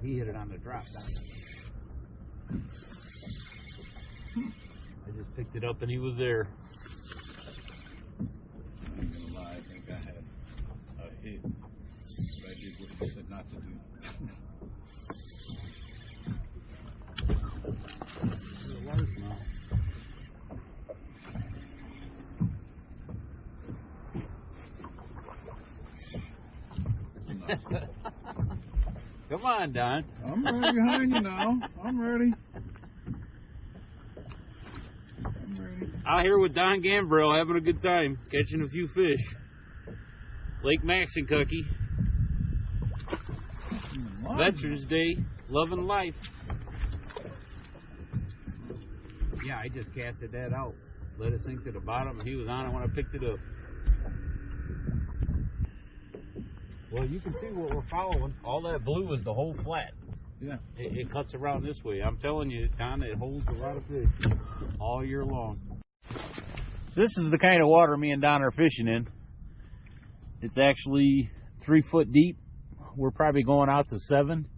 He hit it on the drop down. I just picked it up and he was there. I'm not gonna lie, I think I had a hit, but I did what he said not to do. It's a largemouth. Come on, Don. I'm right behind you now. I'm ready. Out here with Donn Gambrel, having a good time, catching a few fish. Lake Maxinkuckee. Veterans Day, loving life. Yeah, I just casted that out. Let it sink to the bottom, and he was on it when I picked it up. Well, you can see what we're following. All that blue is the whole flat. Yeah. It cuts around this way. I'm telling you, Don, it holds a lot of fish all year long. This is the kind of water me and Don are fishing in. It's actually 3 foot deep. We're probably going out to 7.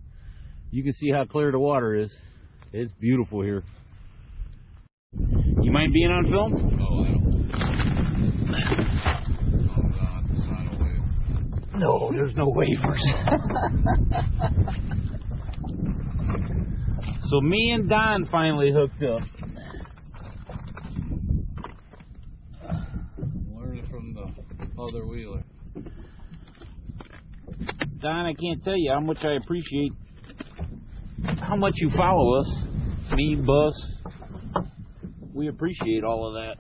You can see how clear the water is. It's beautiful here. You mind being on film? Oh, I don't. No, there's no waivers. So me and Don finally hooked up. Learning from the other wheeler. Don, I can't tell you how much I appreciate how much you follow us. Me, Bus. We appreciate all of that.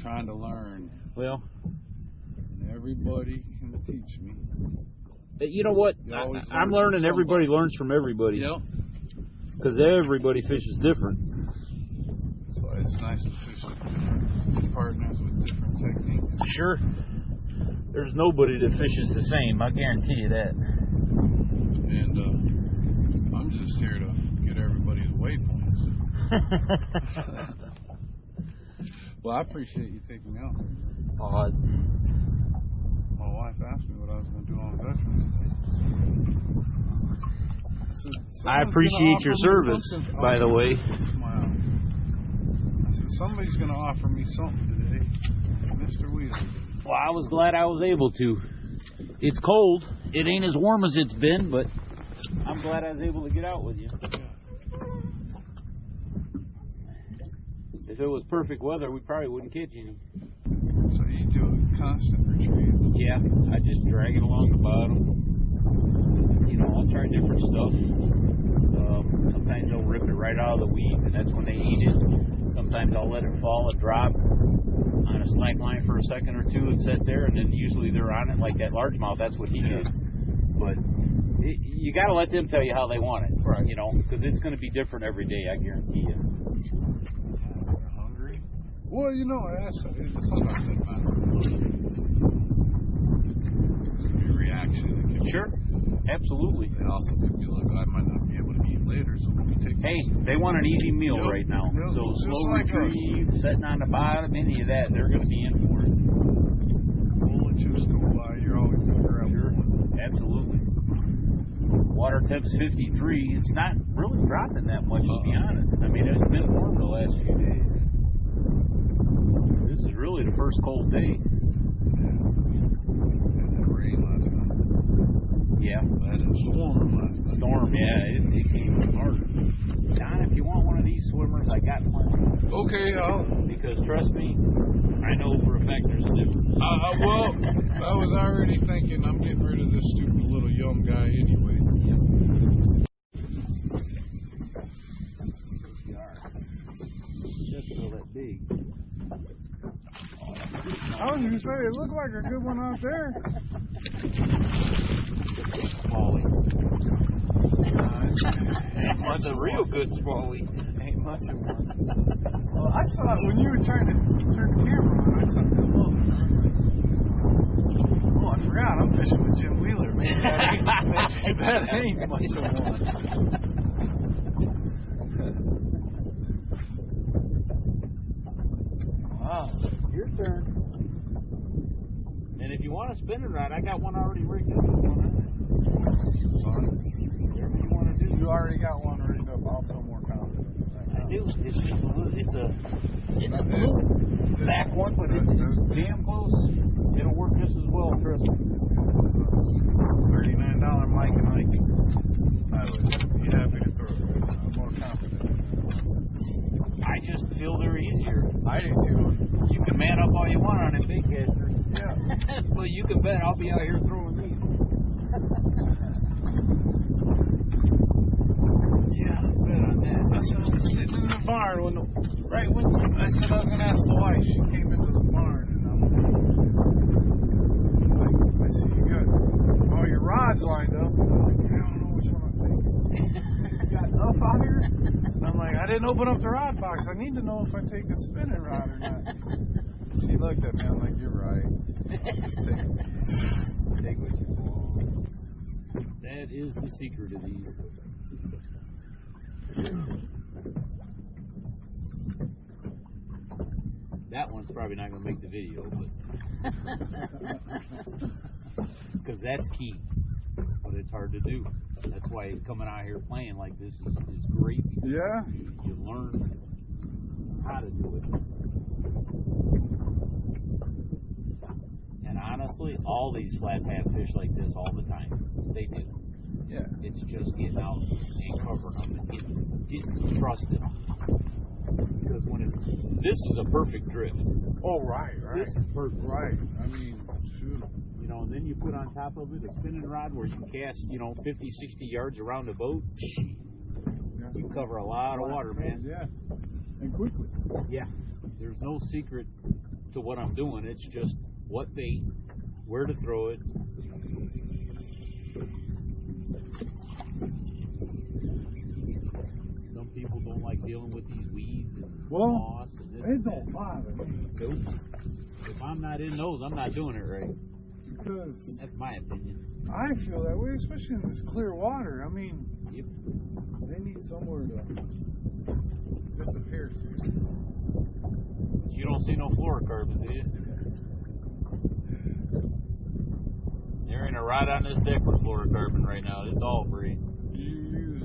Trying to learn. Well, everybody can teach me. You know what? I'm learning. Everybody learns from everybody. Yep. Because everybody fishes different. That's why it's nice to fish with different partners with different techniques. Sure. There's nobody that fishes the same. I guarantee you that. And I'm just here to get everybody's waypoints. Well, I appreciate you taking me out. My wife asked me what I was going to do on Veterans Day. I appreciate your service, by the way. I said, somebody's going to offer me something today, Mr. Wheeler. Well, I was glad I was able to. It's cold. It ain't as warm as it's been, but I'm glad I was able to get out with you. If it was perfect weather, we probably wouldn't catch any. So you do a constant retrieve? Yeah, I just drag it along the bottom. You know, I'll try different stuff. Sometimes they'll rip it right out of the weeds, and that's when they eat it. Sometimes I'll let it fall and drop on a slack line for a second or two and sit there, and then usually they're on it like that largemouth. That's what he did. But you got to let them tell you how they want it, right? You know, because it's going to be different every day. I guarantee you. Hungry? Well, you know, sometimes it doesn't matter. Your reaction. Sure, absolutely. It also could be like, I might not be able to eat later, so let me take. Hey, they want an easy meal right now. Yep. So Just slow like retrieve, sitting on the bottom, any of that, they're going to be in for it. Bullet chips go by, you're always going to grab one. Absolutely. Water temp's 53. It's not really dropping that much, to be honest. I mean, it's been warm the last few days. This is really the first cold day. And that rain last night. Yeah. That storm last night. Storm, yeah. It came hard. Don, if you want one of these swimmers, I got plenty. Okay, Because trust me, I know for a fact there's a difference. Well, I was already thinking I'm getting rid of this stupid little young guy anyway. That's still that big. I was going to say, it looked like a good one out there. Smalley. That's a real good smalley. Ain't much of one. Well, I saw it when you were trying to turn the camera on. I saw it come up. Oh, I forgot. I'm fishing with Jim Wheeler. Maybe that ain't much of one. Wow. Your turn. And if you want to spin it right, I got one already rigged up. Whatever you want to damn close, it'll work just as well, trust me. $39 Mike and Ike. I would be happy to throw it. I'm more confident. I just feel they're easier. I do too. You can man up all you want on them big casters. Yeah. But you can bet I'll be out here throwing these. Yeah, I bet on that. I was sitting in the barn when I said I was going to ask the wife. She came into the barn and I'm like, I see you got all your rods lined up. And I'm like, I don't know which one I'm taking. You got enough out here? And I'm like, I didn't open up the rod box. I need to know if I take a spinning rod or not. She looked at me. I'm like, you're right. Just take it. Take what you want. That is the secret of these. That one's probably not going to make the video, but because that's key. But it's hard to do. That's why coming out here playing like this is great. Yeah. You learn how to do it. And honestly, all these flats have fish like this all the time. They do. Yeah. It's just getting out and covering them and getting trusted. Because when this is a perfect drift. Oh, right. This is perfect. Right. I mean, shoot. You know, and then you put on top of it a spinning rod where you can cast, 50, 60 yards around the boat. Yeah. You cover a lot of water, man. Yeah. And quickly. Yeah. There's no secret to what I'm doing. It's just what bait, where to throw it. Some people don't like dealing with these weeds and moss and this. It don't bother me. Nope. If I'm not in those, I'm not doing it right. Because that's my opinion. I feel that way, especially in this clear water. I mean, yep. They need somewhere to disappear to. You don't see no fluorocarbon, do you? There ain't a rod on this deck with fluorocarbon right now. It's all free. Do you use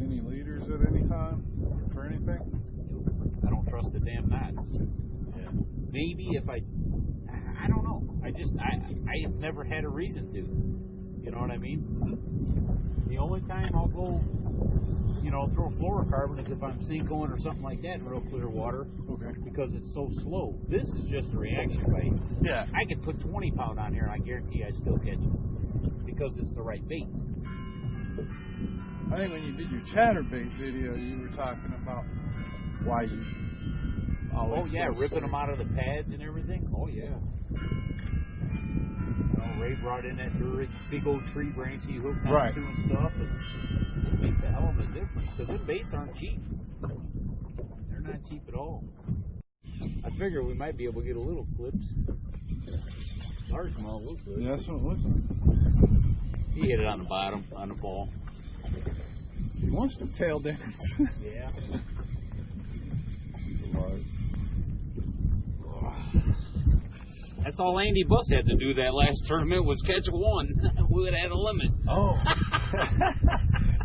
any leaders at any time for anything? I don't trust the damn knots. Yeah. Maybe if I don't know. I have never had a reason to. You know what I mean? The only time I'll go, throw fluorocarbon is if I'm sinking or something like that in real clear water. Okay. Because it's so slow. This is just a reaction bait. Yeah. I could put 20 pound on here and I guarantee I still catch it. Because it's the right bait. I think when you did your chatterbait video, you were talking about why you ripping them out of the pads and everything. Oh yeah. Ray brought in that big old tree branch he hooked onto and stuff, and it makes a hell of a difference because them baits aren't cheap. They're not cheap at all. I figure we might be able to get a little clips. Largemouth looks good. Yeah, that's what it looks like. He hit it on the bottom, on the ball. He wants the tail dance. Yeah. That's all Andy Buss had to do that last tournament was catch one. We would have had a limit. Oh.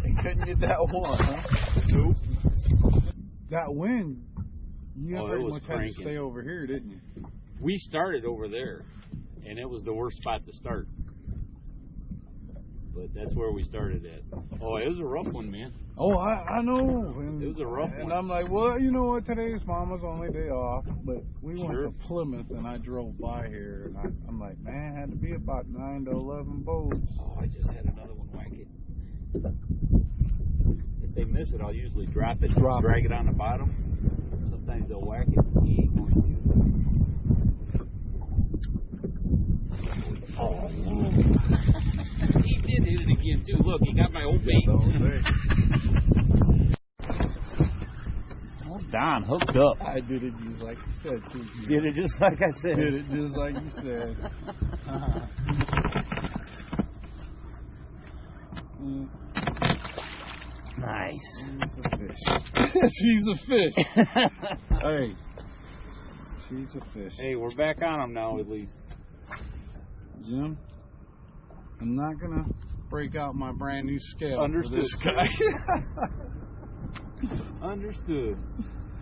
He couldn't get that one, huh? Nope. That wind, you pretty much had to cranking. stay over here, didn't you? We started over there, and it was the worst spot to start. But that's where we started at. Oh, it was a rough one, man. Oh, I know. And, it was a rough one. And I'm like, well, you know what? Today is Mama's only day off. But we went Sure. to Plymouth, and I drove by here. And I'm like, man, it had to be about 9 to 11 boats. Oh, I just had another one whack it. If they miss it, I'll usually drop it, drag it on the bottom. Sometimes they'll whack it. He ain't going to. Oh, he did hit it again, too. Look, he got my old bait. Oh, Don hooked up. I did it just like you said, too. Did it just like I said. Did it just like you said. Nice. She's a fish. She's a fish. Hey. She's a fish. Hey, we're back on them now, at least. Jim, I'm not going to break out my brand new scale Understood. for this guy. Understood.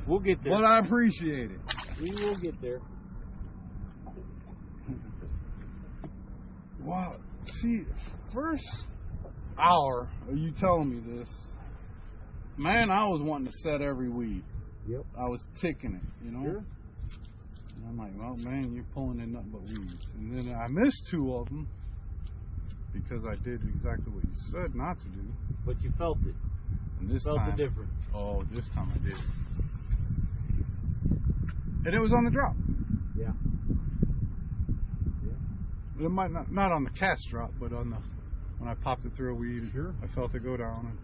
We'll get there. But I appreciate it. We will get there. Wow. See, first hour of you telling me this, man, I was wanting to set every weed. Yep. I was ticking it, you know? Sure. And I'm like, well, man, you're pulling in nothing but weeds. And then I missed 2 of them because I did exactly what you said not to do. But you felt it. And this Felt time, the difference. oh, this time I did. And it was on the drop. Yeah. It might not on the cast drop, but on the when I popped it through a weed. Sure. I felt it go down. And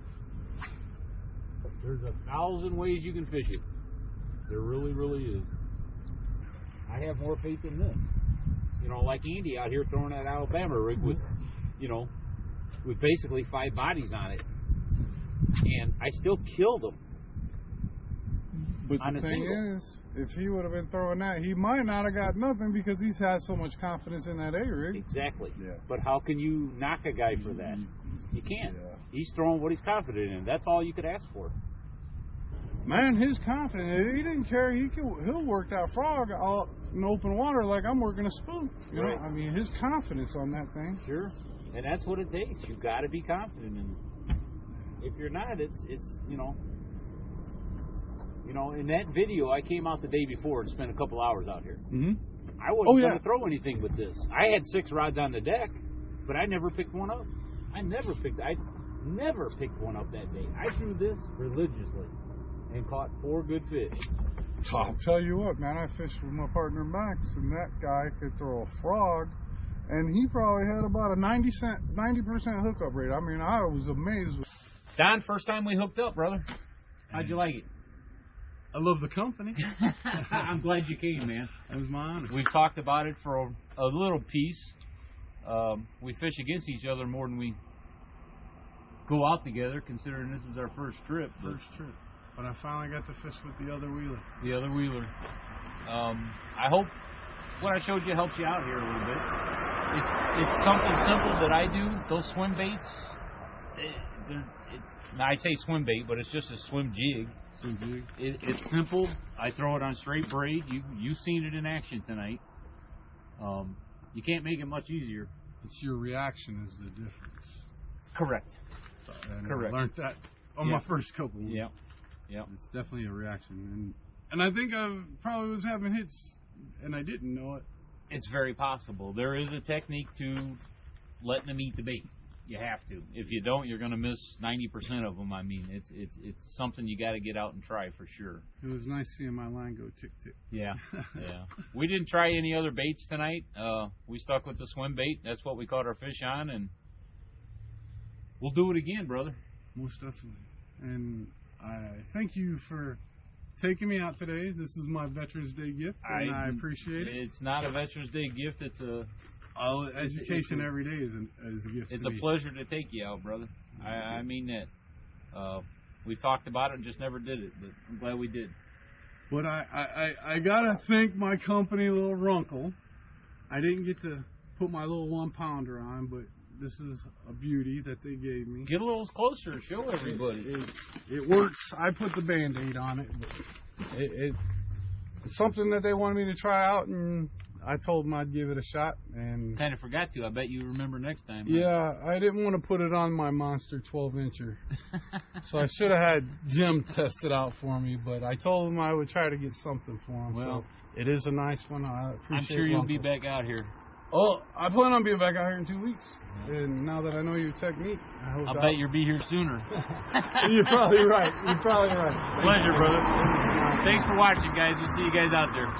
there's 1,000 ways you can fish it. There really, really is. I have more faith in this. You know, like Andy out here throwing that Alabama rig with, you know, with basically 5 bodies on it. And I still killed them. But the thing is, if he would have been throwing that, he might not have got nothing because he's had so much confidence in that A-rig. Exactly. Yeah. But how can you knock a guy for that? You can't. Yeah. He's throwing what he's confident in. That's all you could ask for. Man, his confidence, he didn't care. He'll work that frog out in open water like I'm working a spoon. You Right. know, I mean, his confidence on that thing. Sure. And that's what it takes. You got to be confident in it. If you're not, it's you know, in that video, I came out the day before and spent a couple hours out here. Mm-hmm. I wasn't going to throw anything with this. I had 6 rods on the deck, but I never picked one up. I never picked one up that day. I threw this religiously and caught 4 good fish. I'll tell you what, man, I fished with my partner Max, and that guy could throw a frog, and he probably had about a 90% hookup rate. I mean, I was amazed. Don, first time we hooked up, brother. How'd you like it? I love the company. I'm glad you came, man. That was my honor. We've talked about it for a little piece. We fish against each other more than we go out together, considering this is our first trip. But I finally got to fish with the other wheeler. I hope what I showed you helps you out here a little bit. It's something simple that I do. Those swim baits, I say swim bait, but it's just a swim jig. It's simple. I throw it on straight braid. You've seen it in action tonight. You can't make it much easier. It's your reaction is the difference. Correct. And Correct. I learned that on my first couple. Yeah. It's definitely a reaction, and I think I probably was having hits, and I didn't know it. It's very possible. There is a technique to letting them eat the bait. You have to. If you don't, you're going to miss 90% of them. I mean, it's something you got to get out and try for sure. It was nice seeing my line go tick tick. Yeah. We didn't try any other baits tonight. We stuck with the swim bait. That's what we caught our fish on, and we'll do it again, brother. Most definitely. And I thank you for taking me out today. This is my Veterans Day gift, and I appreciate it. It's not a Veterans Day gift. It's a education every day is a gift. It's a pleasure to take you out, brother. I mean that. We've talked about it and just never did it, but I'm glad we did. But I gotta thank my company, Little Runkle. I didn't get to put my little 1-pounder on, but this is a beauty that they gave me. Get a little closer, show everybody. It works. I put the Band-Aid on it, but it's something that they wanted me to try out, and I told them I'd give it a shot. And kind of forgot to. I bet you remember next time. Yeah, I didn't want to put it on my monster 12-incher, so I should have had Jim test it out for me. But I told him I would try to get something for him. Well, so it is a nice one. I'm sure you'll be back out here. Oh, I plan on being back out here in 2 weeks. And now that I know your technique, I'll bet you'll be here sooner. You're probably right. Pleasure, brother. Thanks for watching, guys. We'll see you guys out there.